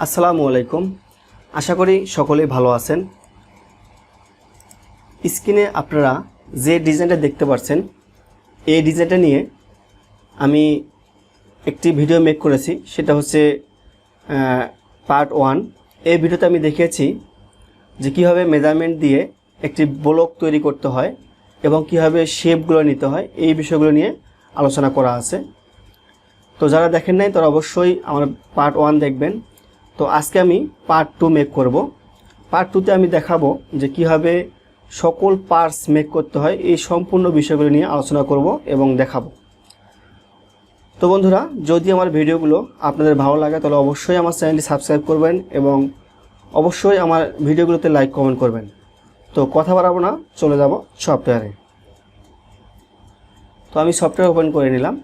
আসসালামু আলাইকুম। আশা করি সকলেই ভালো আছেন। স্ক্রিনে আপনারা যে ডিজাইনটা দেখতে পাচ্ছেন এই ডিজাইনটা নিয়ে আমি একটি ভিডিও মেক করেছি, সেটা হচ্ছে পার্ট 1। এই ভিডিওতে আমি দেখিয়েছি যে কীভাবে মেজারমেন্ট দিয়ে একটি ব্লক তৈরি করতে হয় এবং কীভাবে শেপগুলো নিতে হয়, এই বিষয়গুলো নিয়ে আলোচনা করা আছে। তো যারা দেখেন নাই তারা অবশ্যই আমার পার্ট 1 দেখবেন। তো আজকে আমি পার্ট 2 মেক করব। পার্ট 2তে আমি দেখাবো যে কীভাবে সকল পার্টস মেক করতে হয়, এই সম্পূর্ণ বিষয়গুলো নিয়ে আলোচনা করব এবং দেখাবো। তো বন্ধুরা, যদি আমার ভিডিওগুলো আপনাদের ভালো লাগে তাহলে অবশ্যই আমার চ্যানেলটি সাবস্ক্রাইব করবেন এবং অবশ্যই আমার ভিডিওগুলোতে লাইক কমেন্ট করবেন। তো কথা বাড়াবো না, চলে যাব সফটওয়্যারে। তো আমি সফটওয়্যার ওপেন করে নিলাম।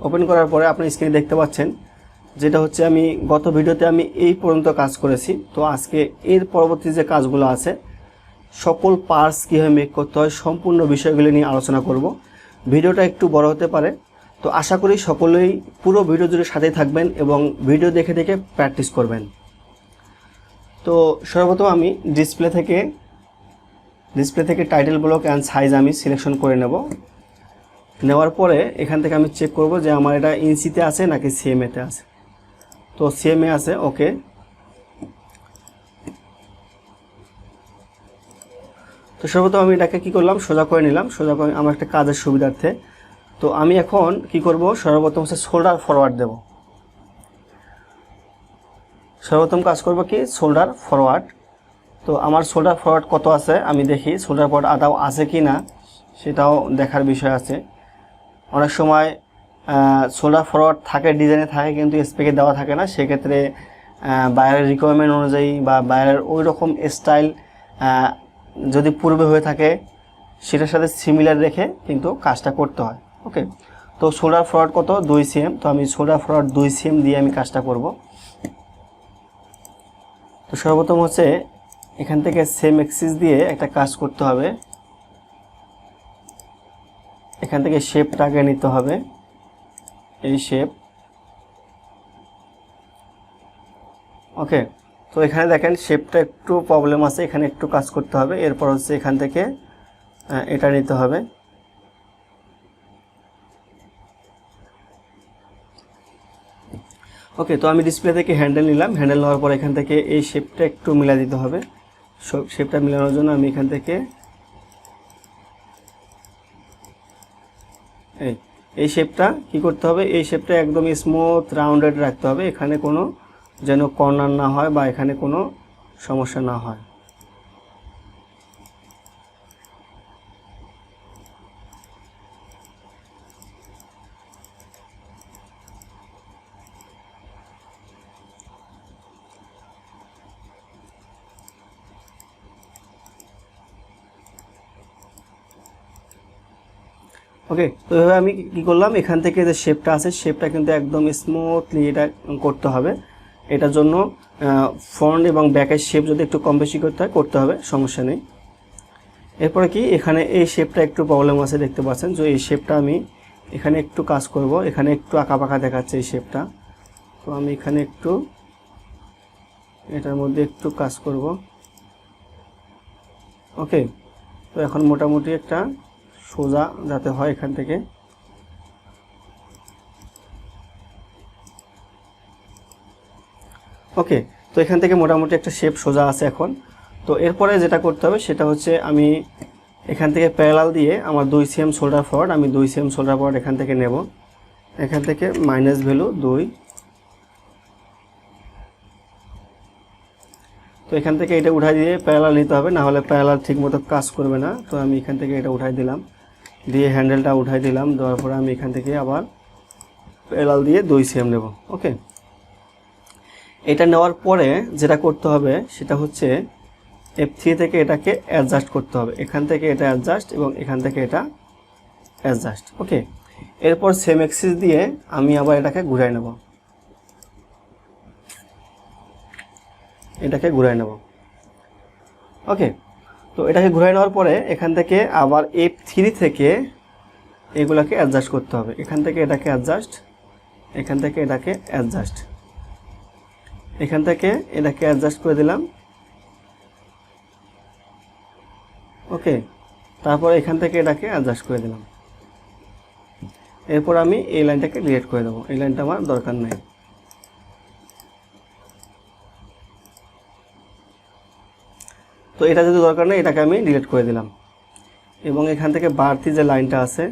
ওপেন করার পরে আপনি স্ক্রিনে দেখতে পাচ্ছেন যেটা হচ্ছে আমি গত ভিডিওতে আমি এই পর্যন্ত কাজ করেছি। তো আজকে এর পরবর্তী যে কাজগুলো আছে, সকল পার্টস কীভাবে মেক করতে হয়, সম্পূর্ণ বিষয়গুলো নিয়ে আলোচনা করব। ভিডিওটা একটু বড় হতে পারে, তো আশা করি সকলেই পুরো ভিডিও জুড়ে সাথেই থাকবেন এবং ভিডিও দেখে দেখে প্র্যাকটিস করবেন। তো সর্বপ্রথম আমি ডিসপ্লে থেকে টাইটেল ব্লক অ্যান্ড সাইজ আমি সিলেকশন করে নেওয়ার পরে এখান থেকে আমি চেক করব যে আমার এটা ইঞ্চিতে আছে নাকি সিএমএতে আছে। তো সিএমএ আছে, ওকে। তো সর্বপ্রথম আমি এটাকে কি করলাম, সোজা করে নিলাম। সোজা করে আমার একটা কাজের সুবিধার্থে তো আমি এখন কি করব, সর্বপ্রথম হচ্ছে শোল্ডার ফরওয়ার্ড দেব। সর্বপ্রথম কাজ করব কি, শোল্ডার ফরওয়ার্ড। তো আমার শোল্ডার ফরওয়ার্ড কত আছে আমি দেখি, শোল্ডার ফরওয়ার্ড আদাও আছে কি না সেটাও দেখার বিষয় আছে। অনেক সময় শোল্ডার ফরওয়ার্ড থাকে, ডিজাইনে থাকে, কিন্তু স্পেকে দেওয়া থাকে না। সেক্ষেত্রে বাইরের রিকোয়ারমেন্ট অনুযায়ী বা বাইরের ওই রকম স্টাইল যদি পূর্বে হয়ে থাকে সেটার সাথে সিমিলার রেখে কিন্তু কাজটা করতে হয়। ওকে, তো শোল্ডার ফরওয়ার্ড কত, 2 সিএম। তো আমি শোল্ডার ফরওয়ার্ড 2 সিএম দিয়ে আমি কাজটা করব। তো সর্বপ্রথম হচ্ছে এখান থেকে সেম এক্সিস দিয়ে একটা কাজ করতে হবে। এখান থেকে শেপটা আগে নিতে হবে, এই শেপ। ওকে, তো এখানে দেখেন শেপটা একটু প্রবলেম আছে, এখানে একটু কাজ করতে হবে। এরপর হচ্ছে এখান থেকে এটা নিতে হবে। ওকে, তো আমি ডিসপ্লে থেকে হ্যান্ডেল নিলাম। হ্যান্ডেল নেওয়ার পর এখান থেকে এই শেপটা একটু মিলা দিতে হবে। শেপটা মিলানোর জন্য আমি এখান থেকে এই শেপটা কি করতে হবে, এই শেপটা একদম স্মুথ রাউন্ডেড রাখতে হবে। এখানে কোনো যেন কর্নার না হয় বা এখানে কোনো সমস্যা না হয়। ওকে, তো এভাবে আমি কি করলাম, এখান থেকে যে শেপটা আছে শেপটা কিন্তু একদম স্মুথলি এটা করতে হবে। এটার জন্য ফ্রন্ট এবং ব্যাকের শেপ যদি একটু কম বেশি করতে হবে, সমস্যা নেই। এরপরে কি, এখানে এই শেপটা একটু প্রবলেম আছে, দেখতে পাচ্ছেন। তো এই শেপটা আমি এখানে একটু কাজ করব। এখানে একটু আঁকাবাঁকা দেখাচ্ছে এই শেপটা, তো আমি এখানে একটু এটার মধ্যে একটু কাজ করব। ওকে, তো এখন মোটামুটি একটা সোজা যাতে হয় এখান থেকে। ওকে, তো এখান থেকে মোটামুটি একটা শেপ সোজা আছে এখন। তো এরপরে যেটা করতে হবে সেটা হচ্ছে আমি এখান থেকে প্যারালাল দিয়ে আমার 2 সিএম শোল্ডার ফরওয়ার্ড, আমি 2 সিএম শোল্ডার ফরওয়ার্ড এখান থেকে নেব। এখান থেকে মাইনাস ভ্যালু 2। তো এখান থেকে এটা উঠাই দিয়ে প্যারালাল নিতে হবে, না হলে প্যারালাল ঠিক মতো কাজ করবে না। তো আমি এখান থেকে এটা উঠাই দিলাম, দিয়ে হ্যান্ডেলটা উঠাই দিলাম। দেওয়ার পরে আমি এখান থেকে আবার প্যারালাল দিয়ে 2 সিএম নেব। ওকে, এটা নেওয়ার পরে যেটা করতে হবে সেটা হচ্ছে F3 থেকে এটাকে অ্যাডজাস্ট করতে হবে। এখান থেকে এটা অ্যাডজাস্ট এবং এখান থেকে এটা অ্যাডজাস্ট। ওকে, এরপর সেম এক্সিস দিয়ে আমি আবার এটাকে ঘুরাই নেব। ওকে, তো এটাকে ঘুরাই নেওয়ার পরে এখান থেকে আবার F3 থেকে এগুলাকে অ্যাডজাস্ট করতে হবে। এখান থেকে এটাকে অ্যাডজাস্ট, এখান থেকে এটাকে অ্যাডজাস্ট। এখান থেকে এটাকে অ্যাডজাস্ট করে দিলাম। ওকে, তারপর এখান থেকে এটাকে অ্যাডজাস্ট করে দিলাম। এরপর আমি এই লাইনটাকে ডিলিট করে দেবো, এই লাইনটা আমার দরকার নেই। তো এটা যদি দরকার নেই, এটাকে আমি ডিলিট করে দিলাম এবং এখান থেকে বাড়তি যে লাইনটা আছে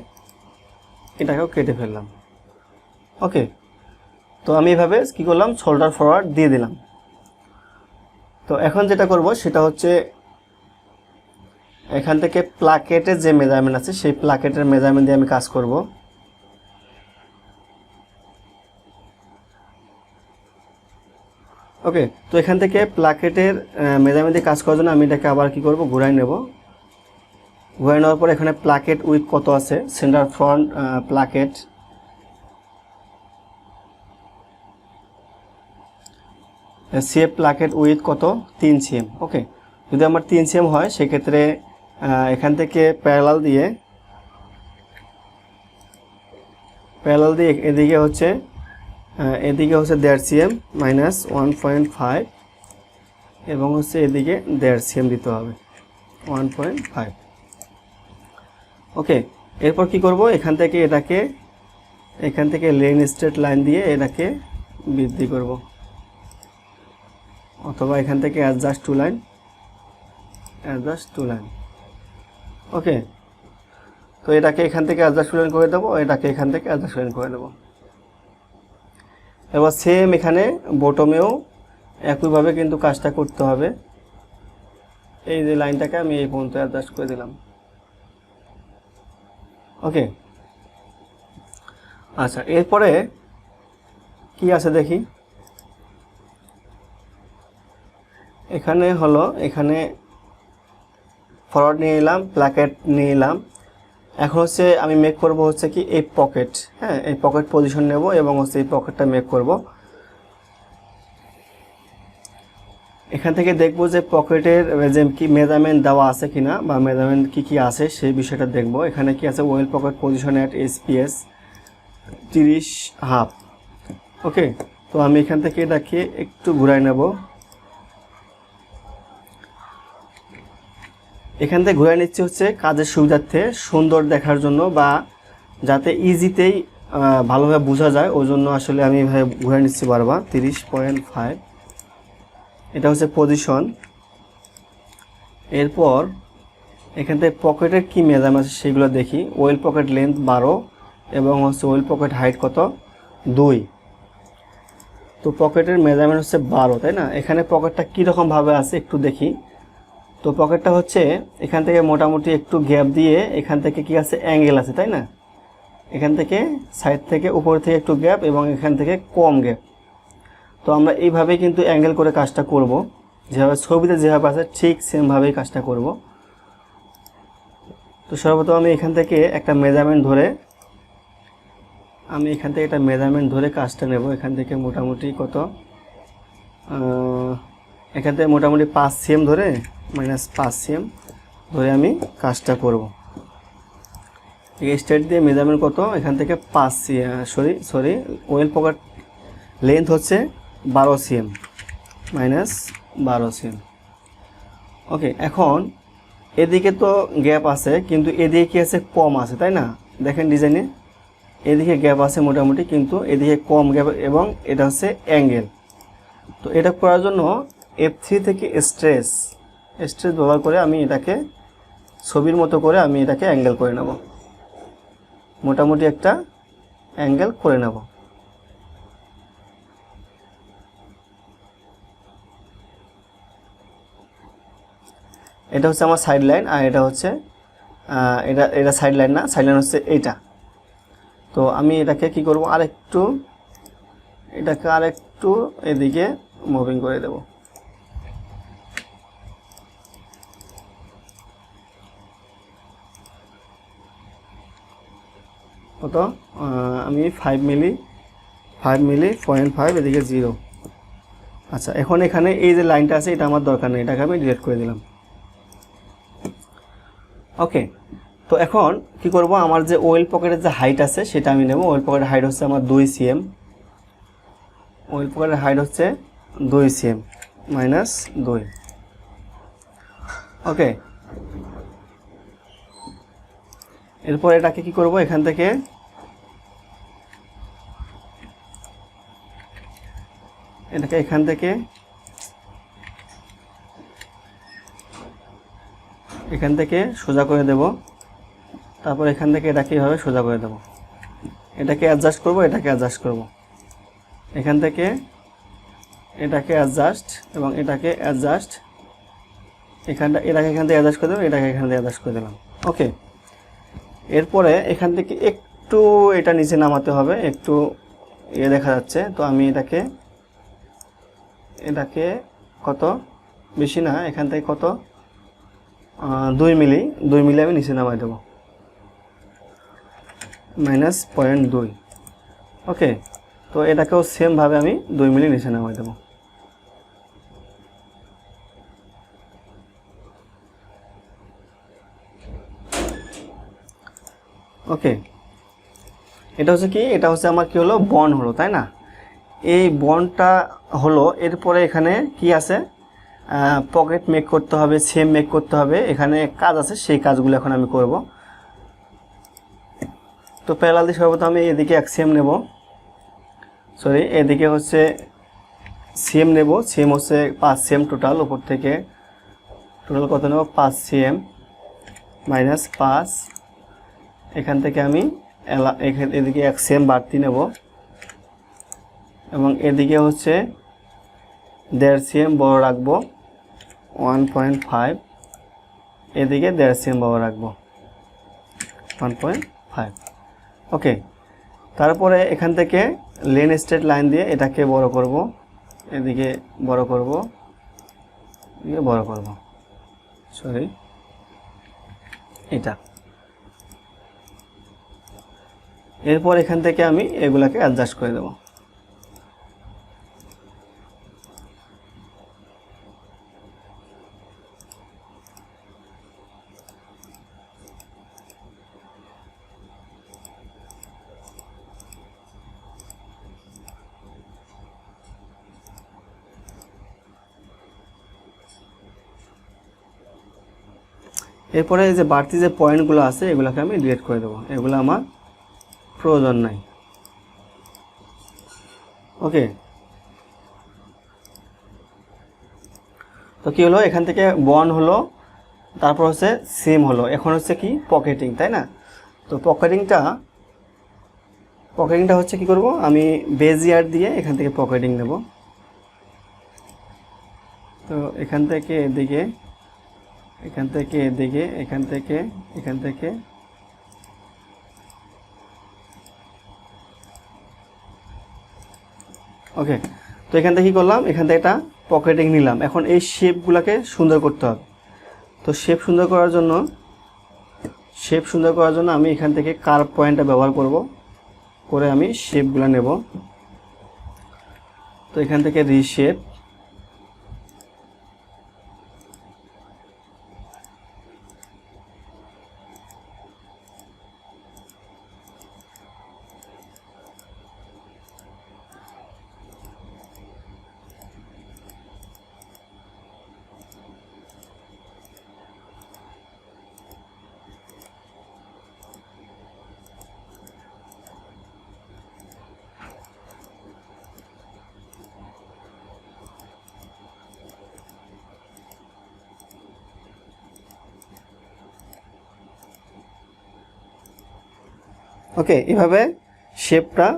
এটাকেও কেটে ফেললাম। ওকে, তো আমি এভাবে কী করলাম, শোল্ডার ফরওয়ার্ড দিয়ে দিলাম। তো এখন যেটা করব সেটা হচ্ছে এখান থেকে প্লাকেটের যে মেজারমেন্ট আছে সেই প্লাকেটের মেজারমেন্ট দিয়ে আমি কাজ করব। ওকে, তো এখান থেকে প্লাকেটের মেজারমেন্ট দিয়ে কাজ করার জন্য আমি এটাকে আবার কি করব, ঘুরাই নেব। ঘুরাই নেওয়ার পর এখানে প্লাকেট উইথ কত আছে, centre front placket CF placket with কত, 3 cm। ওকে, যদি আমার 3 cm হয় সেক্ষেত্রে এখান থেকে প্যারালাল দিয়ে এদিকে হচ্ছে 1.5 cm মাইনাস 1.5 এবং হচ্ছে এদিকে 1.5 cm দিতে হবে, 1.5। ওকে, এরপর কি করব, এখান থেকে লেন স্ট্রেট লাইন দিয়ে এটাকে বৃদ্ধি করব, অথবা এখান থেকে অ্যাডজাস্ট টু লাইন। ওকে, তো এটাকে এখান থেকে অ্যাডজাস্ট টু লাইন করে দেবো, এটাকে এখান থেকে অ্যাডজাস্ট টু লাইন করে দেবো। এবার সেম এখানে বটমেও একইভাবে কিন্তু কাজটা করতে হবে। এই যে লাইনটাকে আমি এই পর্যন্ত অ্যাডজাস্ট করে দিলাম। ওকে, আচ্ছা, এরপরে কি আছে দেখি। এখানে ফরওয়ার্ড নিয়ে এলাম, প্লাকেট নিয়ে এলাম। এখন হচ্ছে আমি মেক করব হচ্ছে কি এই পকেট, হ্যাঁ, এই পকেট পজিশন নেব এবং হচ্ছে এই পকেটটা মেক করব। এখান থেকে দেখব যে পকেটের যে কি মেজারমেন্ট দেওয়া আছে কিনা বা মেজারমেন্ট কি আছে সেই বিষয়টা দেখব। এখানে কি আছে, well pocket position at SPS 30.5। ওকে, তো আমি এখান থেকে এটাকে একটু ঘুরাই নেব। এখান থেকে ঘুরে নিচ্ছি হচ্ছে কাজের সুবিধার্থে, সুন্দর দেখার জন্য বা যাতে ইজিতেই ভালোভাবে বোঝা যায়, ওই জন্য আসলে আমি এভাবে ঘুরে নিচ্ছি বারবার। 30.5 এটা হচ্ছে পজিশন। এরপর এখান থেকে পকেটের কি মেজারমেন্ট আছে সেগুলো দেখি। ওয়েল পকেট লেন্থ 12 এবং হচ্ছে ওয়েল পকেট হাইট কত, 2। তো পকেটের মেজারমেন্ট হচ্ছে 12, তাই না? এখানে পকেটটা কীরকমভাবে আছে একটু দেখি। তো পকেটটা হচ্ছে এখান থেকে মোটামুটি একটু গ্যাপ দিয়ে, এখান থেকে কি আছে, অ্যাঙ্গেল আছে, তাই না? এখান থেকে সাইড থেকে উপর থেকে একটু গ্যাপ এবং এখান থেকে কম গ্যাপ। তো আমরা এইভাবেই কিন্তু অ্যাঙ্গেল করে কাজটা করব, যেভাবে ছবিতে যেভাবে আছে ঠিক সেমভাবেই কাজটা করব। তো সর্বপ্রথম আমি এখান থেকে একটা মেজারমেন্ট ধরে কাজটা নেব। এখান থেকে মোটামুটি কত, এখান থেকে মোটামুটি 5 cm ধরে -5 cm ধরে আমি কাজটা করব। স্ট্রেট দিয়ে মেজারমেন্ট কত, এখান থেকে 5 cm, sorry well pocket length হচ্ছে 12 cm -12 cm। ওকে, এখন এদিকে তো গ্যাপ আছে কিন্তু এদিকে কি আছে, কম আছে, তাই না? দেখেন ডিজাইনে এদিকে গ্যাপ আছে মোটামুটি, কিন্তু এদিকে কম গ্যাপ এবং এটা হচ্ছে অ্যাঙ্গেল। তো এটা করার জন্য F3 থেকে স্ট্রেস ব্যবহার করে আমি এটাকে ছবির মতো করে আমি এটাকে অ্যাঙ্গেল করে নেব, মোটামুটি একটা অ্যাঙ্গেল করে নেব। এটা হচ্ছে আমার সাইড লাইন, আর এটা হচ্ছে এটা সাইড লাইন না, সাইড লাইন হচ্ছে এইটা। তো আমি এটাকে কি করব, এটাকে আরেকটু এদিকে মুভিং করে দেব। কত, আমি 5 মিলি 0.5 এদিকে 0। আচ্ছা, এখন এখানে এই যে লাইনটা আছে এটা আমার দরকার নেই, এটাকে আমি ডিলিট করে দিলাম। ওকে, তো এখন কি করব, আমার যে ওয়েল পকেটের যে হাইট আছে সেটা আমি নেব। ওয়েল পকেটের হাইট হচ্ছে আমার 2 cm। ওয়েল পকেটের হাইট হচ্ছে 2 cm মাইনাস 2। ওকে, এরপর এটাকে কি করব, এখান থেকে এটাকে এখান থেকে সোজা করে দেব, তারপর এখান থেকে এটাকে এইভাবে সোজা করে দেব। এটাকে অ্যাডজাস্ট করব, এটাকে অ্যাডজাস্ট করব, এখান থেকে এটাকে অ্যাডজাস্ট এবং এটাকে অ্যাডজাস্ট, এটাকে এখান থেকে অ্যাডজাস্ট করে দেবো, এটাকে এখান থেকে অ্যাডজাস্ট করে দিলাম। ওকে, এরপরে এখান থেকে একটু এটা নিচে নামাতে হবে, একটু দেখা যাচ্ছে। তো আমি এটাকে কত, বেশি না, এখান থেকে কত 2 মিলি আমি নিচে নামাই দেবো, -0.2। ওকে, তো এটাকেও সেমভাবে আমি 2 মিলি নিচে নামাই দেবো। ওকে, এটা হচ্ছে কি, এটা হচ্ছে আমার কি হলো, বন্ড হলো, তাই না? এই বন্ডটা হলো, এরপরে এখানে কি আছে, পকেট মেক করতে হবে, সেম মেক করতে হবে, এখানে কাজ আছে, সেই কাজগুলো এখন আমি করব। তো প্যারালাল দিয়ে সর্বপ্রথম আমি এদিকে এক সেম নেব, সরি এদিকে হচ্ছে সেম নেব, সেম হচ্ছে 5 সেম টোটাল, উপর থেকে টোটাল কত নেব, 5 সেম মাইনাস 5। এখান থেকে আমি এদিকে এক সেম বাড়তি নেব এবং এদিকে হচ্ছে 1.5 cm বড় রাখবো, 1.5। এদিকে 1.5 cm বড় রাখবো, 1.5। ওকে, তারপরে এখান থেকে লেন স্ট্রেট লাইন দিয়ে এটাকে বড় করব, এদিকে বড় করব, এদিকে বড় করব, সরি এটা। এরপর এখান থেকে আমি এগুলাকে অ্যাডজাস্ট করে দেব। এরপরে এই যে বাড়তি যে পয়েন্টগুলো আছে এগুলোকে আমি ডিলিট করে দেবো, এগুলো আমার প্রয়োজন নাই। ওকে, তো কি হলো, এখান থেকে বন্ড হলো, তারপর হচ্ছে সেম হলো, এখন হচ্ছে কি পকেটিং, তাই না? তো পকেটিংটা হচ্ছে কি করব, আমি বেজিয়ার দিয়ে এখান থেকে পকেটিং নেব। তো এখান থেকে এদিকে, এখান থেকে এদিকে, এখান থেকে ওকে, তো এখান থেকে কি করলাম, এখান থেকে একটা পকেটিং নিলাম। এখন এই শেপগুলোকে সুন্দর করতে হবে। তো শেপ সুন্দর করার জন্য আমি এখান থেকে কার্ভ পয়েন্টটা ব্যবহার করব, করে আমি শেপগুলো নেব। তো এখান থেকে রিশেপ, ওকে, এভাবে শেপটা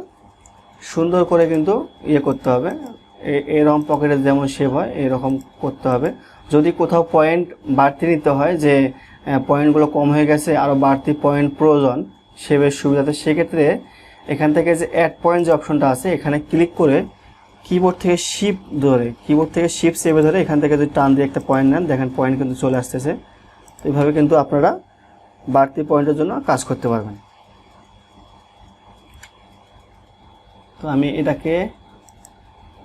সুন্দর করে কিন্তু করতে হবে। এরকম পকেটে যেমন শেপ হয় এরকম করতে হবে। যদি কোথাও পয়েন্ট বাড়তি নিতে হয়, যে পয়েন্টগুলো কম হয়ে গেছে, আরও বাড়তি পয়েন্ট প্রয়োজন শেপের সুবিধাতে, সেক্ষেত্রে এখান থেকে যে অ্যাড পয়েন্ট যে অপশনটা আছে এখানে ক্লিক করে কিবোর্ড থেকে শিফট চেপে ধরে এখান থেকে যদি টান দিয়ে একটা পয়েন্ট নেন, দেখেন পয়েন্ট কিন্তু চলে আসতেছে। তো এইভাবে কিন্তু আপনারা বাড়তি পয়েন্টের জন্য কাজ করতে পারবেন। তো আমি এটাকে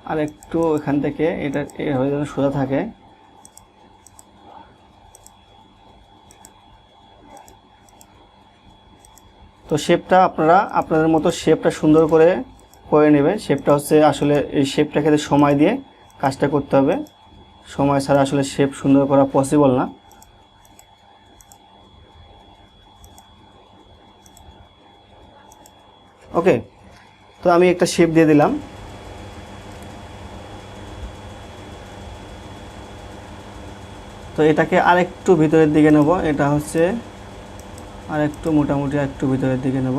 আর একটু এখান থেকে এটা হয়ে যেন সোজা থাকে। তো শেপটা আপনারা আপনাদের মতো শেপটা সুন্দর করে নেবেন। শেপটা হচ্ছে আসলে এই শেপটা খেতে সময় দিয়ে কাজটা করতে হবে, সময় ছাড়া আসলে শেপ সুন্দর করা পসিবল না। ওকে, তো আমি একটা শেপ দিয়ে দিলাম। তো এটাকে আরেকটু ভিতরের দিকে নেব, এটা হচ্ছে আরেকটু মোটামুটি একটু ভিতরের দিকে নেব।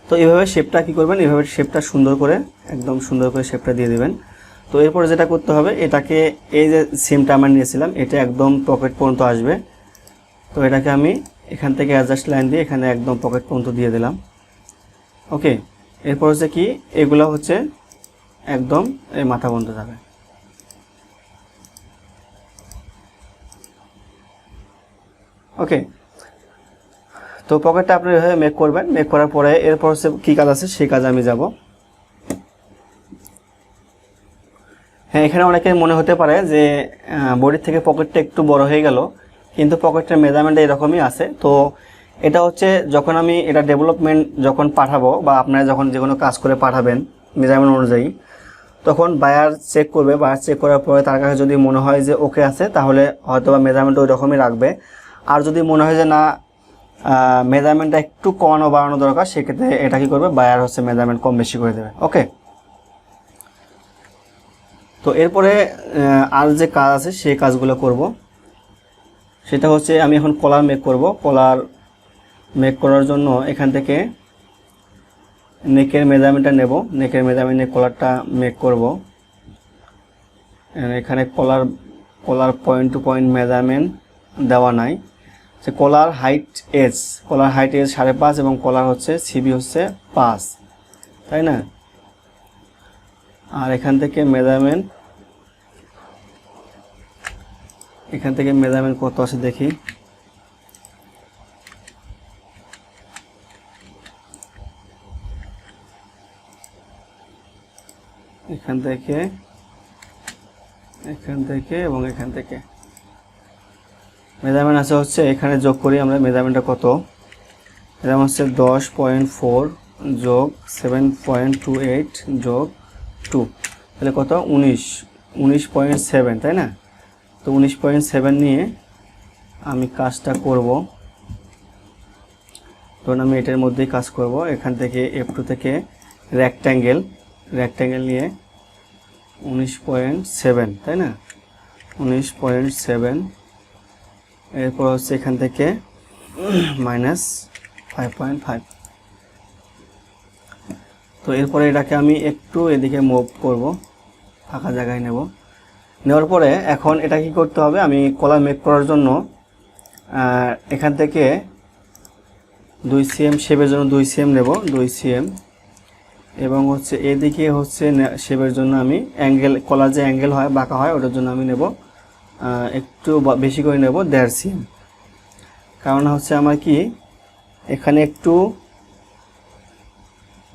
তো এইভাবে শেপটা কী করবেন, এইভাবে শেপটা সুন্দর করে একদম সুন্দর করে শেপটা দিয়ে দেবেন। তো এরপরে যেটা করতে হবে, এটাকে এই যে সিমটা আমরা নিয়েছিলাম এটা একদম পকেট পর্যন্ত আসবে। তো এটাকে আমি এখান থেকে অ্যাডজাস্ট লাইন দিয়ে এখানে একদম পকেট পর্যন্ত দিয়ে দিলাম। ওকে, এরপর হচ্ছে কি, এগুলো হচ্ছে একদম এই মাথা পর্যন্ত যাবে। ওকে, তো পকেটটা আপনি এভাবে মেক করবেন। মেক করার পরে এরপর হচ্ছে কী কাজ আছে সেই কাজে আমি যাব। হ্যাঁ, এখানে অনেকের মনে হতে পারে যে বডির থেকে পকেটটা একটু বড় হয়ে গেল, কিন্তু পকেটের মেজারমেন্ট এরকমই আছে। তো এটা হচ্ছে যখন আমি এটা ডেভেলপমেন্ট যখন পাঠাবো বা আপনারা যখন যে কোনো কাজ করে পাঠাবেন মেজারমেন্ট অনুযায়ী, তখন বায়ার চেক করবে। বায়ার চেক করার পরে তার কাছে যদি মনে হয় যে ওকে আছে, তাহলে হয়তো বা মেজারমেন্ট ওই রকমই রাখবে। আর যদি মনে হয় যে না, মেজারমেন্টটা একটু কমানো বাড়ানো দরকার, সেক্ষেত্রে এটা কী করবে, বায়ার হচ্ছে মেজারমেন্ট কম বেশি করে দেবে। ওকে, তো এরপরে আর যে কাজ আছে সেই কাজগুলো করব। সেটা হচ্ছে আমি এখন কলার মেক করব। কলার মেক করার জন্য এখান থেকে নেকের মেজারমেন্টটা নেব, নেকের মেজারমেন্ট নিয়ে কলারটা মেক করব। এখানে কলার পয়েন্ট টু পয়েন্ট মেজারমেন্ট দেওয়া নাই। যে কলার হাইট এজ 5.5 এবং কলার হচ্ছে সিবি হচ্ছে 5, তাই না? আর এখান থেকে মেজারমেন্ট কত আছে দেখি। এখান থেকে এবং এখান থেকে মেজারমেন্ট আছে হচ্ছে, এখানে যোগ করি আমরা মেজারমেন্টটা কত। মেজারমেন্ট হচ্ছে 10.4 যোগ 7.28 যোগ 2, তাহলে কত, 19.7, তাই না? তো 19.7 নিয়ে আমি কাজটা করব। তখন আমি এটার মধ্যেই কাজ করব। এখান থেকে F2 থেকে রেক্ট্যাঙ্গেল নিয়ে 19.7, তাই না? 19.7, এরপর হচ্ছে এখান থেকে -5.5। তো এরপরে এটাকে আমি একটু এদিকে মুভ করব, ফাঁকা জায়গায় নেওয়ার পরে এখন এটা কি করতে হবে, আমি কলার মেক করার জন্য এখান থেকে 2 cm শেপের জন্য 2 cm নেব, 2 cm। এবং হচ্ছে এদিকে হচ্ছে শেপের জন্য আমি অ্যাঙ্গেল, কলার যে অ্যাঙ্গেল হয় বাঁকা হয়, ওটার জন্য আমি নেব একটু বেশি করে নেব, 1.5 cm। কারণ হচ্ছে আমার কি এখানে একটু,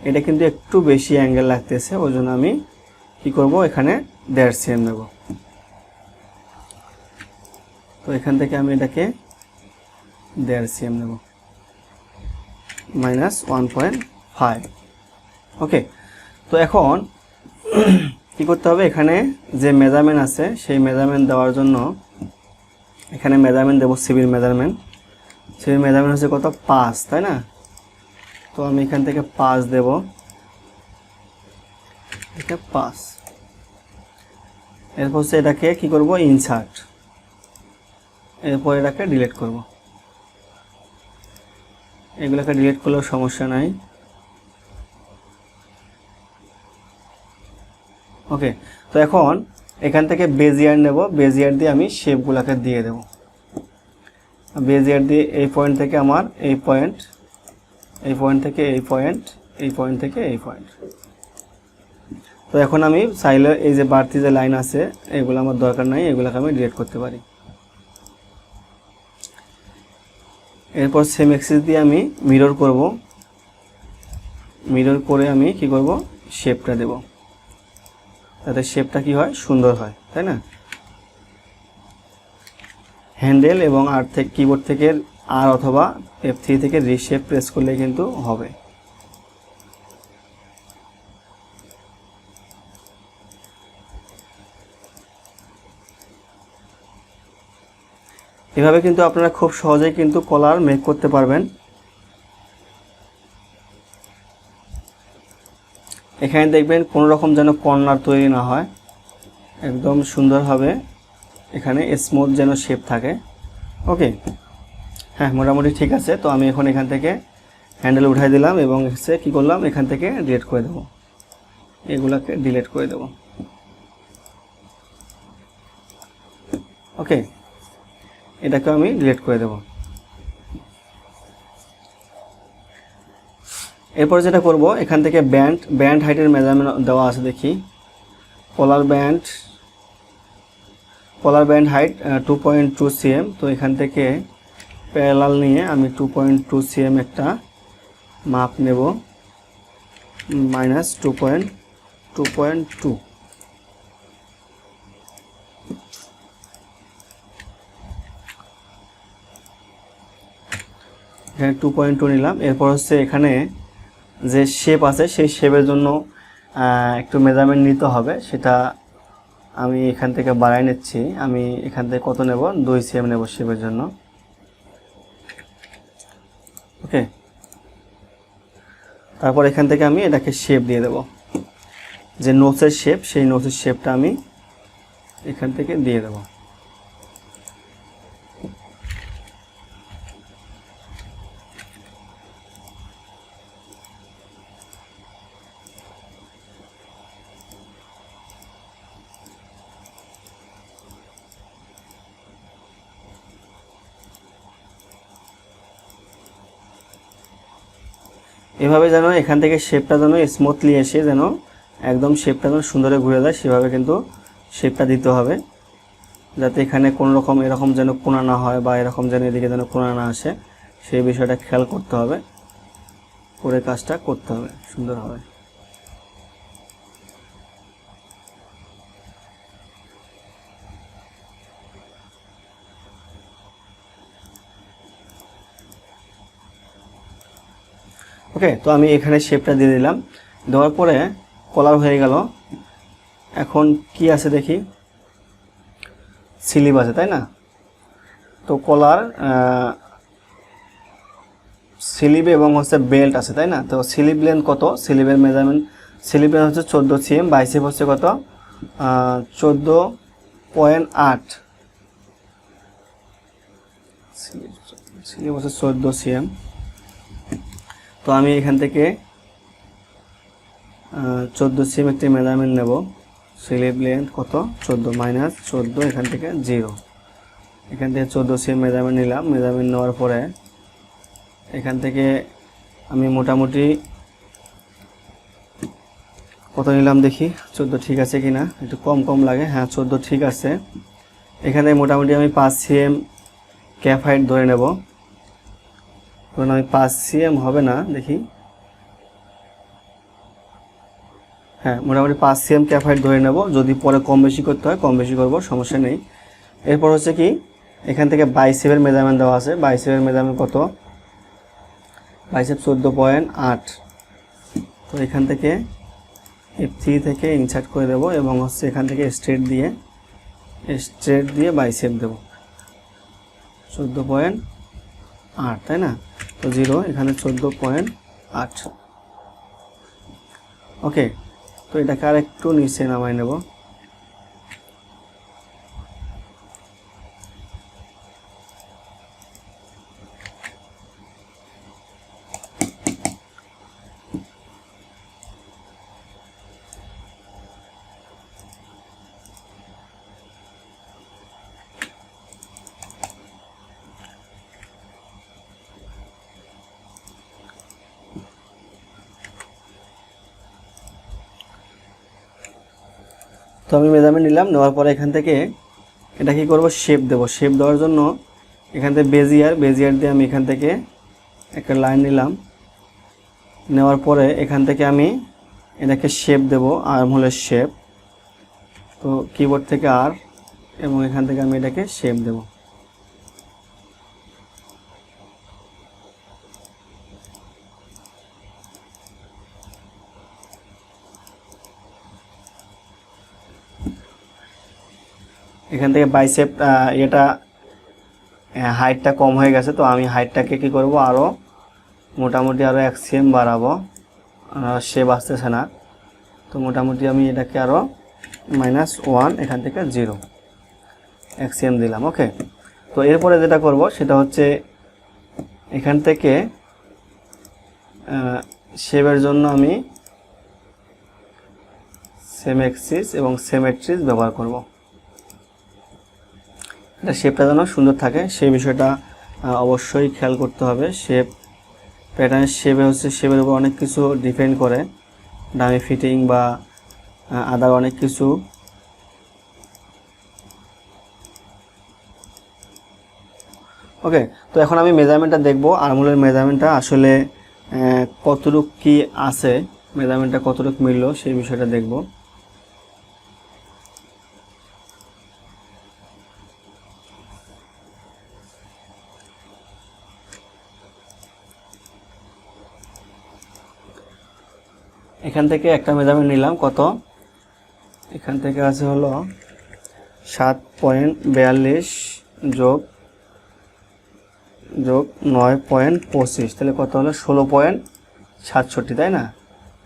এটা কিন্তু একটু বেশি অ্যাঙ্গেল লাগতেছে, ওই জন্য আমি কি করব, এখানে 1.5 cm নেব। তো এখান থেকে আমি এটাকে 1.5 cm নেব, -1.5। ওকে, তো এখন কি করতে হবে, এখানে যে মেজারমেন্ট আছে সেই মেজারমেন্ট দেওয়ার জন্য এখানে মেজারমেন্ট দেব, সিবির মেজারমেন্ট হচ্ছে কত, 5, তাই না? তো আমি এখান থেকে 5 দেব, এটা 5। এরপর হচ্ছে এটাকে কি করব, ইনসার্ট, এরপর এটাকে ডিলিট করব। এগুলোকে ডিলিট করলেও সমস্যা নাই। ওকে, তো এখন এখান থেকে বেজিয়ার নেব, বেজিয়ার দিয়ে আমি শেপগুলোকে দিয়ে দেব। বেজিয়ার দিয়ে এই পয়েন্ট থেকে আমার এই পয়েন্ট থেকে এই পয়েন্ট, এই পয়েন্ট থেকে এই পয়েন্ট। তো এখন আমি চাইলে এই যে বাড়তি যে লাইন আছে এগুলো আমার দরকার নাই, এগুলোকে আমি ডিলিট করতে পারি। এরপর সেম অ্যাক্সিস দিয়ে আমি মিরর করব, মিরর করে আমি কি করব, শেপটা দেব, যাতে শেপটা কি হয়, সুন্দর হয়, তাই না? হ্যান্ডেল এবং আর থেকে কিবোর্ড থেকে আর অথবা F3 থেকে রিশেপ প্রেস করলে কিন্তু হবে। এভাবে কিন্তু আপনারা খুব সহজেই কিন্তু কলার মেক করতে পারবেন। এখানে দেখবেন কোনো রকম যেন কর্নার তৈরি না হয়, একদম সুন্দরভাবে এখানে স্মুথ যেন শেপ থাকে। ওকে, হ্যাঁ মোটামুটি ঠিক আছে। তো আমি এখন এখান থেকে হ্যান্ডেল উঠাই দিলাম এবং এসে কী করলাম, এখান থেকে ডিলিট করে দেবো, এগুলাকে ডিলিট করে দেবো। ওকে, এটাকে আমি ডিলিট করে দেব। এরপর যেটা করব, এখান থেকে ব্যান্ড হাইটের মেজারমেন্ট দেওয়া আছে, দেখি কলার ব্যান্ড হাইট 2.2 cm। তো এখান থেকে প্যারালাল নিয়ে আমি 2.2 cm একটা মাপ নেব, -2.2। এখানে 2.2 নিলাম। এরপর হচ্ছে এখানে যে শেপ আছে সেই শেপের জন্য একটু মেজারমেন্ট নিতে হবে, সেটা আমি এখান থেকে বাড়াই নিচ্ছি। আমি এখান থেকে কত নেব, 2 cm নেব শেপের জন্য। ওকে, তারপর এখান থেকে আমি এটাকে শেপ দিয়ে দেব, যে নোচের শেপ, সেই নোচের শেপটা আমি এখান থেকে দিয়ে দেব। এভাবে যেন এখান থেকে শেপটা যেন স্মুথলি এসে যেন একদম শেপটা যেন সুন্দরে ঘুরে যায়, সেভাবে কিন্তু শেপটা দিতে হবে, যাতে এখানে কোনো রকম এরকম যেন কোণা না হয় বা এরকম যেন এদিকে যেন কোণা না আসে, সেই বিষয়টা খেয়াল করতে হবে, করে কাজটা করতে হবে সুন্দরভাবে। ওকে, তো আমি এখানে শেপটা দিয়ে দিলাম, দেওয়ার পরে কলার হয়ে গেল। এখন কি আছে দেখি, স্লিভ আছে তাই না? তো কলার স্লিভ এবং হচ্ছে বেল্ট আছে তাই না? তো স্লিভ লেন্থ কত, স্লিভের মেজারমেন্ট, স্লিভ লেন্থ হচ্ছে 14 cm, বাইসেপ হচ্ছে কত 14.8, স্লিভ হচ্ছে 14 cm। তো আমি এখান থেকে 14 cm একটি মেজারমেন্ট নেব। স্লিভ লেন্থ কত, 14 - 14, এখান থেকে 0, এখান থেকে 14 cm মেজারমেন্ট নিলাম। মেজারমেন্ট নেওয়ার পরে এখান থেকে আমি মোটামুটি কত নিলাম দেখি, 14 ঠিক আছে কিনা, একটু কম লাগে, হ্যাঁ 14 ঠিক আছে। এখানে মোটামুটি আমি 5 cm ক্যাপ হাইট ধরে নেব। কারণ আমি 5 cm হবে না, দেখি, হ্যাঁ মোটামুটি 5 cm ক্যাপ হাইট ধরে নেব, যদি পরে কম বেশি করতে হয় কম বেশি করব, সমস্যা নেই। এরপর হচ্ছে কি, এখান থেকে বাইসেপের মেজারমেন্ট দেওয়া আছে, বাইসেপের মেজারমেন্ট কত, বাইসেপ 14.8। তো এখান থেকে F3 থেকে ইনসার্ট করে দেব এবং হচ্ছে এখান থেকে স্ট্রেট দিয়ে বাইসেপ দেব 14.8, তাই না? তো 0, এখানে 14.8। ওকে, তো এটাকে আর একটু নিচে নামাই নেব। তো আমি মেজারমেন্ট নিলাম, নেওয়ার পরে এখান থেকে এটা কি করব, শেপ দেব। শেপ দেওয়ার জন্য এখান থেকে বেজিয়ার দিয়ে আমি এখান থেকে একটা লাইন নিলাম, নেওয়ার পরে এখান থেকে আমি এটাকে শেপ দেব, আর্ম হোলের শেপ। তো কিবোর্ড থেকে আর, এবং এখান থেকে আমি এটাকে শেপ দেব। এখান থেকে বাইসেপ এটা হাইটটা কম হয়ে গেছে, তো আমি হাইটটাকে কি করব আরও মোটামুটি আরও 1 cm বাড়াবো, শেপ আসতেছে না, তো মোটামুটি আমি এটাকে আরও -1 এখান থেকে 0 1 cm দিলাম। ওকে, তো এরপরে যেটা করব সেটা হচ্ছে এখান থেকে শেপের জন্য আমি সেম অ্যাক্সিস এবং সিমেট্রিজ ব্যবহার করব। এটা শেপটা যেন সুন্দর থাকে সেই বিষয়টা অবশ্যই খেয়াল করতে হবে। শেপ প্যাটার্নের শেপে হচ্ছে শেপের উপর অনেক কিছু ডিপেন্ড করে, ডামি ফিটিং বা আদার অনেক কিছু। ওকে, তো এখন আমি মেজারমেন্টটা দেখব, আর্মহোলের মেজারমেন্টটা আসলে কতটুকু কি আছে, মেজারমেন্টটা কতটুকু মিলল সেই বিষয়টা দেখব। এখান থেকে একটা মেজারমেন্ট নিলাম, কত এখান থেকে আছে হলো 7.42 যোগ 9.25, তাহলে কত হলো 16.67, তাই না?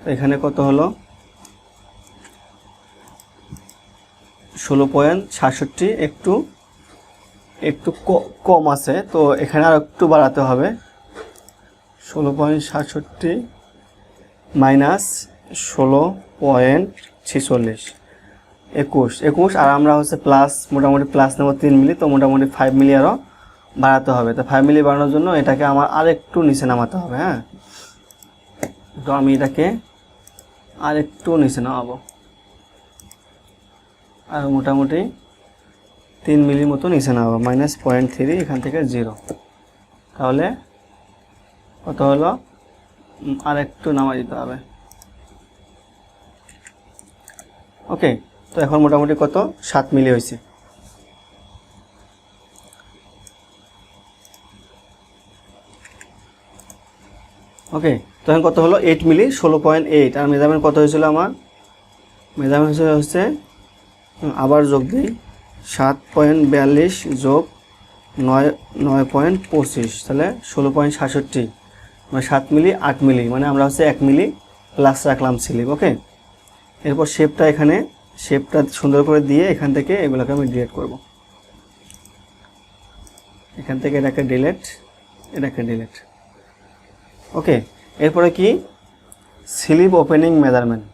তো এখানে কত হলো 16.67, একটু কম আছে, তো এখানে আর একটু বাড়াতে হবে। 16.67 মাইনাস 16.46 21, আর আমরা হচ্ছে প্লাস, মোটামুটি প্লাস নেব 3 মিলি, তো মোটামুটি 5 মিলি আরও বাড়াতে হবে। তো 5 মিলি বাড়ানোর জন্য এটাকে আমার আরেকটু নিচে নামাতে হবে। হ্যাঁ, তো আমি এটাকে আরেকটু নিচে নামাবো, আর মোটামুটি 3 মিলির মতো নিচে নামাবো, -0.3 এখান থেকে 0, তাহলে কত হলো, আরেকটু নামা দিতে হবে। ওকে, তো এখন মোটামুটি কত 7 মিলি হয়েছে। ওকে, তো এখন কত হলো 8 মিলি 16.8, আর মেজারমেন্ট কত হয়েছিল আমার, মেজারমেন্ট হচ্ছে আবার যোগ দিই 7.42 যোগ 9.25, তাহলে 16.67, মানে 7 মিলি 8 মিলি, মানে আমরা হচ্ছে 1 মিলি প্লাস রাখলাম স্লিপ। ওকে, এরপর শেপটা এখানে শেপটা সুন্দর করে দিয়ে এখান থেকে এগুলোকে আমি ডিলিট করব। এখান থেকে এটাকে ডিলিট, এটাকে ডিলিট। ওকে, এরপরে কি স্লিপ ওপেনিং মেজারমেন্ট।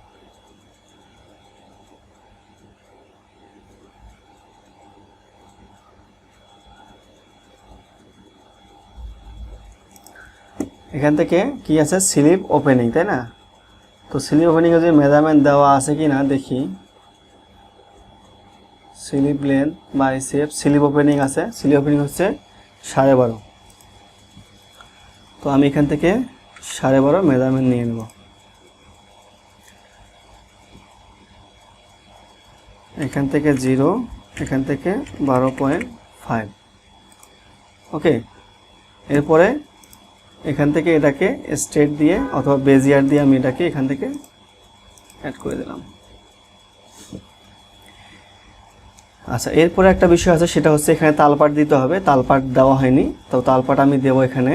এখান থেকে কি আছে স্লিপ ওপেনিং, তাই না? তো স্লিপ ওপেনিংয়ে যে মেজারমেন্ট দেওয়া আছে কি না দেখি। Slip length bicep, slip opening আছে, স্লিপ ওপেনিং হচ্ছে 12.5, তো আমি এখান থেকে 12.5 মেজারমেন্ট নিয়ে নেব। এখান থেকে 0, এখান থেকে 12.5। ওকে, এরপরে এখান থেকে এটাকে স্ট্রেট দিয়ে অথবা বেজিয়ার দিয়ে আমি এটাকে এখান থেকে অ্যাড করে দিলাম। আচ্ছা, এরপরে একটা বিষয় আছে, সেটা হচ্ছে এখানে তালপাট দিতে হবে, তালপাট দেওয়া হয়নি, তো তালপাট আমি দেবো এখানে।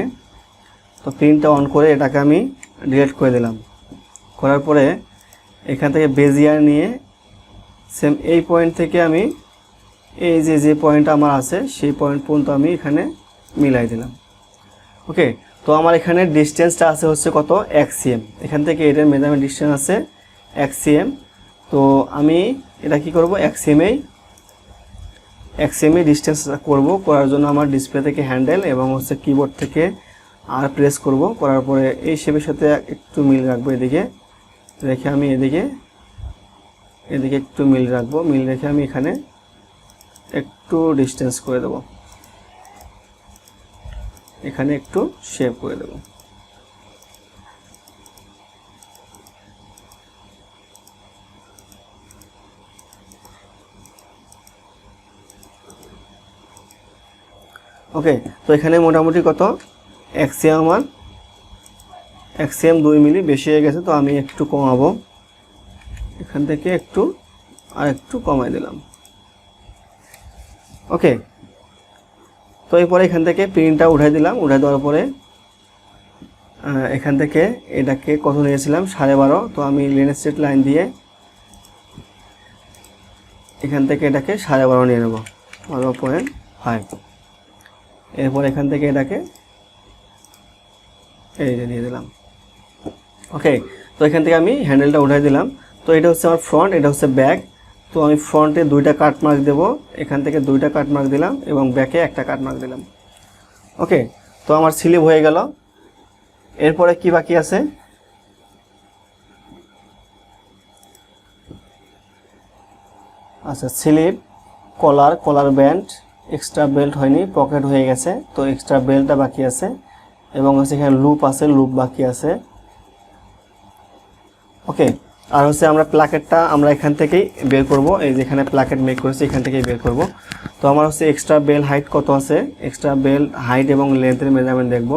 তো প্রিন্টটা অন করে এটাকে আমি ডিলিট করে দিলাম। করার পরে এখান থেকে বেজিয়ার নিয়ে সেম এই পয়েন্ট থেকে আমি এই যে পয়েন্ট আমার আছে সেই পয়েন্ট পর্যন্ত আমি এখানে মিলাই দিলাম। ওকে, তো আমার এখানে ডিস্টেন্সটা আছে হচ্ছে কত 1 cm, এখান থেকে এটার মেজারমেন্ট ডিস্টেন্স আছে 1 cm। তো আমি এটা কি করব 1 cm ডিস্টেন্স করব। করার জন্য আমার ডিসপ্লে থেকে হ্যান্ডেল এবং হচ্ছে কিবোর্ড থেকে আর প্রেস করব, করার পরে এই শেপের সাথে একটু মিল রাখবো, এদিকে রেখে আমি এদিকে একটু মিল রাখবো, মিল রেখে আমি এখানে একটু ডিস্টেন্স করে দেব, এখানে একটু শেপ করে দেব। ওকে, তো এখানে মোটামুটি কত 1 cm, আমার 1 cm 2 মিলি বেশি হয়ে গেছে, তো আমি একটু কমাবো, এখান থেকে একটু আর একটু কমাই দিলাম। ওকে, তো এরপরে এখান থেকে প্রিন্টটা উঠাই দিলাম। উঠাই দেওয়ার পরে এখান থেকে এটাকে কত নিয়েছিলাম 12.5, তো আমি লেন্থ স্ট্রেট লাইন দিয়ে এখান থেকে এটাকে 12.5 নিয়ে নেব, 12.5। এরপর এখান থেকে এটাকে এই যে দিয়ে দিলাম। ওকে, তো এখান থেকে আমি হ্যান্ডেলটা উঠাই দিলাম। তো এটা হচ্ছে আমার ফ্রন্ট, এটা হচ্ছে ব্যাক। তো আমি ফ্রন্টে 2টা কাট মার্ক দেব, এখান থেকে 2টা কাট মার্ক দিলাম এবং ব্যাকে একটা কাট মার্ক দিলাম। ওকে, তো আমার স্লিভ হয়ে গেল। এরপরে কি বাকি আছে? আচ্ছা, স্লিভ, কলার ব্যান্ড, এক্সট্রা বেল্ট হয়নি, পকেট হয়ে গেছে, তো এক্সট্রা বেল্টটা বাকি আছে এবং হচ্ছে এখানে লুপ আছে, লুপ বাকি আছে। ওকে, আর হচ্ছে আমরা প্লাকেটটা আমরা এখান থেকেই বের করব, এই যেখানে প্লাকেট মেক করেছি এখান থেকেই বের করব। তো আমার হচ্ছে এক্সট্রা বেল হাইট কত আছে, এক্সট্রা বেল হাইট এবং লেন্থের মেজারমেন্ট দেখব।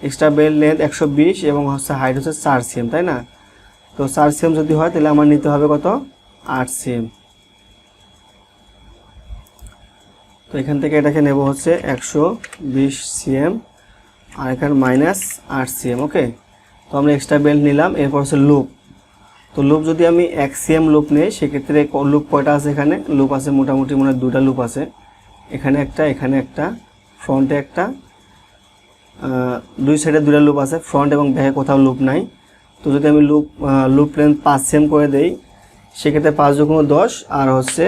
এক্সট্রা বেল লেন্থ 120 এবং হচ্ছে হাইট হচ্ছে 4 cm, তাই না? তো 4 cm যদি হয় তাহলে আমার নিতে হবে কত, 8 cm। তো এখান থেকে এটাকে নেব হচ্ছে 120 cm আর এখানে -8 cm। ওকে, তো আমরা এক্সট্রা বেল্ট নিলাম। এরপর হচ্ছে লুপ। তো লুপ যদি আমি 1 cm লুপ নেই সেক্ষেত্রে লুপ কয়টা আছে? এখানে লুপ আছে মোটামুটি মনে হয় 2টা লুপ আছে, এখানে একটা, এখানে একটা, ফ্রন্টে একটা, 2 সাইডে 2টা লুপ আছে, ফ্রন্ট এবং ব্যাকে কোথাও লুপ নাই। তো যদি আমি লুপ লেন্থ 5 cm করে দেই সেক্ষেত্রে 5 × 10 আর হচ্ছে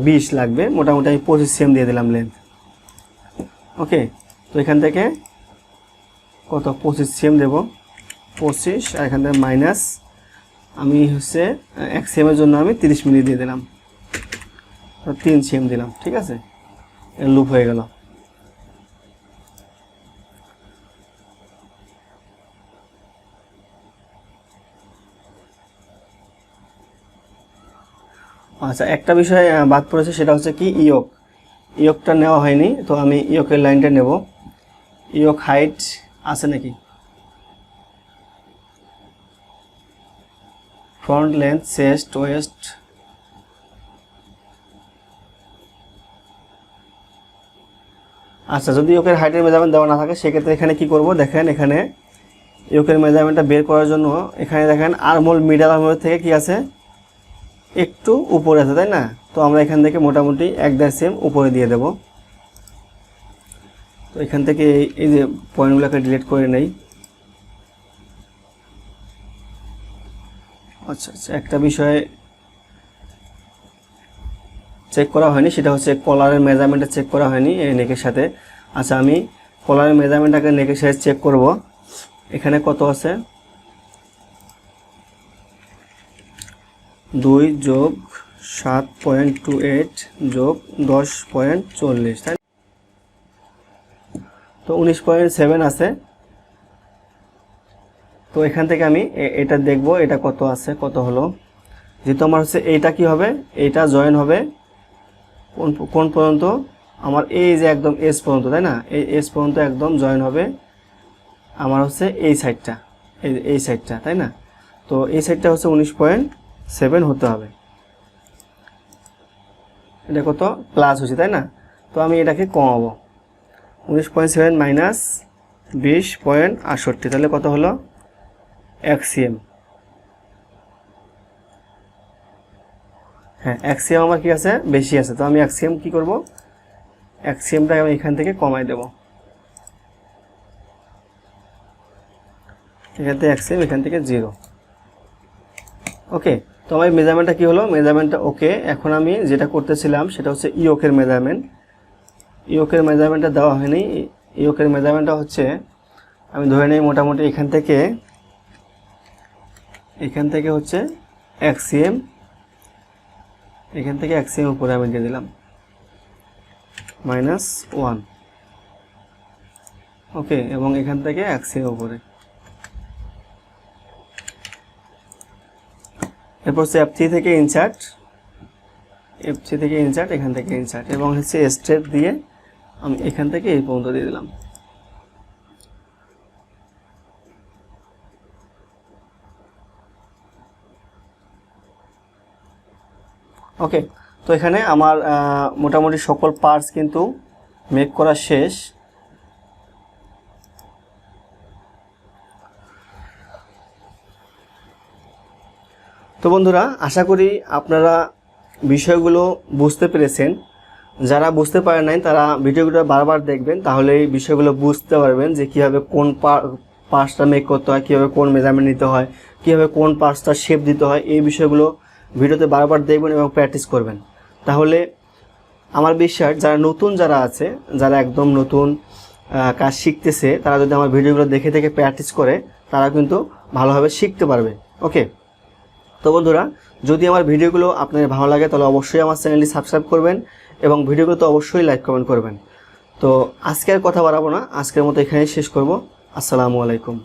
20 লাগবে, মোটামুটি আমি 25 cm দিয়ে দিলাম লেন্থ। ওকে, তো এখান থেকে কত 25 cm দেব, 25 আর এখান থেকে মাইনাস আমি হচ্ছে 1 cm এর জন্য আমি 30 মিলি দিয়ে দিলাম, 3 cm দিলাম। ঠিক আছে, লুপ হয়ে গেল। আচ্ছা, একটা বিষয় বাদ পড়েছে, সেটা হচ্ছে কি ইয়কটা নেওয়া হয়নি। তো আমি ইয়কের লাইনটা নেব। ইয়ক হাইট আছে নাকি? ফ্রন্ট লেন্থ, চেস্ট, ওয়েস্ট, আচ্ছা যদি ইয়কের হাইটের মেজারমেন্ট দেওয়া না থাকে সেক্ষেত্রে এখানে কি করব, দেখেন এখানে ইয়কের মেজারমেন্টটা বের করার জন্য এখানে দেখেন আর্মহোল, মিডল আর্মহোল থেকে কি আছে, একটু উপরে আছে, তাই না? তো আমরা এখান থেকে মোটামুটি 1.5 cm উপরে দিয়ে দেব। তো এখান থেকে এই যে পয়েন্টগুলোকে ডিলিট করে নেই। আচ্ছা, একটা বিষয় চেক করা হয়নি, সেটা হচ্ছে কলারের মেজারমেন্টটা চেক করা হয়নি এই নেকের সাথে। আচ্ছা, আমি কলারের মেজারমেন্টটাকে নেকের সাথে চেক করব। এখানে কত আছে, 2 + 7.28 + 10.40, তাই? তো 19.7 আছে। তো এখান থেকে আমি এটা দেখব, এটা কত আছে, কত হলো। যেহেতু আমার হচ্ছে এইটা কি হবে, এইটা জয়েন হবে কোন পর্যন্ত, আমার এই যে একদম এস পর্যন্ত, তাই না? এই এস পর্যন্ত একদম জয়েন হবে আমার হচ্ছে এই সাইডটা, এই সাইডটা, তাই না? তো এই সাইডটা হচ্ছে 19.7 হতে হবে। এটা কত প্লাস হচ্ছে, তাই না? তো আমি এটাকে কমাবো, 19.7 মাইনাস 20.68, তাহলে কত হলো, 1 cm। হ্যাঁ, 1 cm আমার কি আছে, বেশি আছে। তো আমি 1 cm কি করব, 1 cmটা আমি এখান থেকে কমাই দেব। এখান থেকে 1 cm, এখান থেকে 0। ওকে, তো আমার মেজারমেন্টটা কি হলো, মেজারমেন্টটা ওকে। এখন আমি যেটা করতেছিলাম সেটা হচ্ছে ইয়কের মেজারমেন্ট। ইয়কের মেজারমেন্টটা দেওয়া হয়নি। ইয়কের মেজারমেন্টটা হচ্ছে আমি ধরে নেই মোটামুটি এখান থেকে হচ্ছে 1 cm, এখান থেকে 1 cm উপরে আমি দিয়ে দিলাম, -1। ওকে, এবং এখান থেকে 1 cm উপরে। এরপর হচ্ছে F3 থেকে ইনসার্ট, এখান থেকে ইনসার্ট এবং হচ্ছে স্ট্রেট দিয়ে আমি এখান থেকে এই পর্যন্ত দিয়ে দিলাম। ওকে, তো এখানে আমার মোটামুটি সকল পার্টস কিন্তু মেক করা শেষ। তো বন্ধুরা, আশা করি আপনারা বিষয়গুলো বুঝতে পেরেছেন। যারা বুঝতে পারেন নাই তারা ভিডিওগুলো বারবার দেখবেন, তাহলে এই বিষয়গুলো বুঝতে পারবেন যে কীভাবে কোন পার্টসটা মেক করতে হয়, কীভাবে কোন মেজারমেন্ট নিতে হয়, কীভাবে কোন পার্টসটা শেপ দিতে হয়। এই বিষয়গুলো ভিডিওতে বারবার দেখবেন এবং প্র্যাকটিস করবেন। তাহলে আমার বিশ্বাস যারা আছে, যারা একদম নতুন কাজ শিখতেছে, তারা যদি আমার ভিডিওগুলো দেখে দেখে প্র্যাকটিস করে, তারা কিন্তু ভালোভাবে শিখতে পারবে। ওকে, তো বন্ধুরা, যদি আমার ভিডিওগুলো আপনাদের ভালো লাগে তাহলে অবশ্যই আমার চ্যানেলটি সাবস্ক্রাইব করবেন এবং ভিডিওগুলো তো অবশ্যই লাইক কমেন্ট করবেন। তো আজকে আর কথা বাড়াবো না, আজকের মতো এখানেই শেষ করব। আসসালামু আলাইকুম।